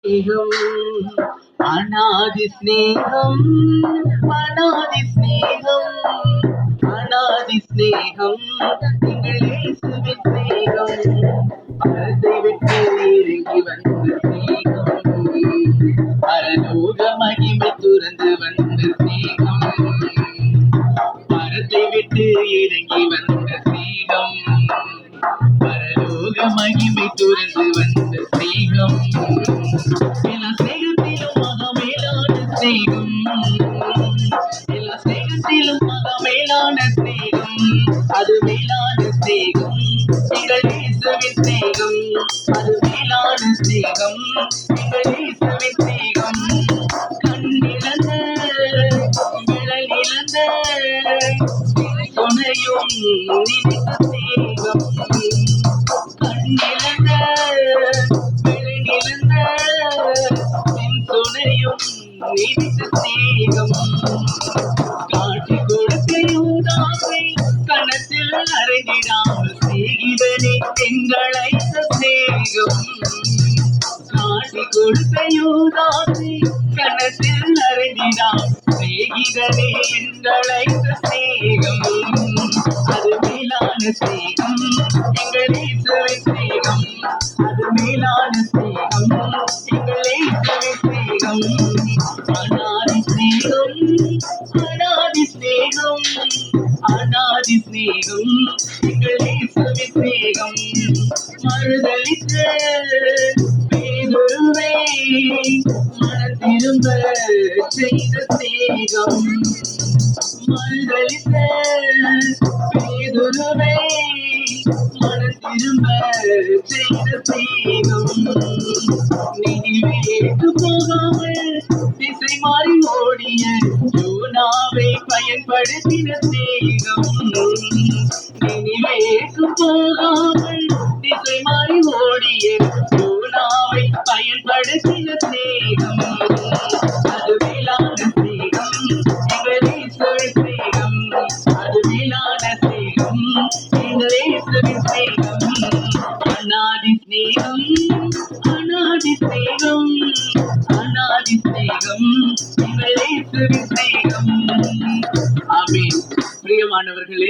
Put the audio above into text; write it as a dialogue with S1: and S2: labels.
S1: ஸ்நேகம் அநாதி ஸ்நேகம் அநாதி ஸ்நேகம் அநாதி ஸ்நேகம் எங்கள் இயேசுவின் ஸ்நேகம் மரத்தை விட்டு இறங்கி வந்த ஸ்நேகம் பரலோக மகிமை துறந்து வந்த ஸ்நேகம் மரத்தை விட்டு இறங்கி வந்த ஸ்நேகம் பரலோக மகிமை துறந்து வந்த ஸ்நேகம் எல்லா ஸ்நேகத்திலும் மகா மேலான ஸ்நேகம் எல்லா ஸ்நேகத்திலும் மகா மேலான ஸ்நேகம் அது மேலான ஸ்நேகம் எங்கள் இயேசுவின் ஸ்நேகம் அது மேலான ஸ்நேகம் எங்கள் இயேசுவின் ஸ்நேகம் கண்ணிழந்த விழல் இழந்த துணையும் நினைத்த ஸ்நேகம் கண்ணிழந்த விழல் துணையும் நீடித்த ஸ்நேகம் காட்டி கொடுத்த யூதாசை கணத்தில் அறைந்திடாமல் சிநேகிதனே எங்களைத்த ஸ்நேகம் காட்டி கொடுத்த யூதாசை கணத்தில் அறைந்திடாமல் சிநேகிதனே எங்களைத்த ஸ்நேகம் அது மேலான ஸ்நேகம் எங்கள் இயேசுவின் ஸ்நேகம் அது மேலான ஸ்நேகம் எங்கள் இயேசுவின் ஸ்நேகம் அநாதி ஸ்நேகம் அநாதி ஸ்நேகம் அநாதி ஸ்நேகம் எங்கள் இயேசுவின் ஸ்நேகம் மறுதலித்த பேதுருவை மனம் திரும்ப செய்த ஸ்நேகம் மறுதலித்த பேதுருவை மனம் திரும்ப செய்த ஸ்நேகம் நினைவேற்று போகாமல் திசை மாறி ஓடிய யோனாவை பயன்படுத்தின ஸ்நேகம் நினைவேற்று போகாமல் திசை மாறி ஓடிய யோனாவை பயன்படுத்தின ஸ்நேகம் அது மேலான ஸ்நேகம் எங்கள் இயேசுவின் ஸ்நேகம் அது மேலான ஸ்நேகம் எங்கள் இயேசுவின் ஸ்நேகம் அநாதி ஸ்நேகம் அநாதி ஸ்நேகம் அநாதி ஸ்நேகம் எங்கள் இயேசுவின் ஸ்நேகம் ஆமென். பிரியமானவர்களே,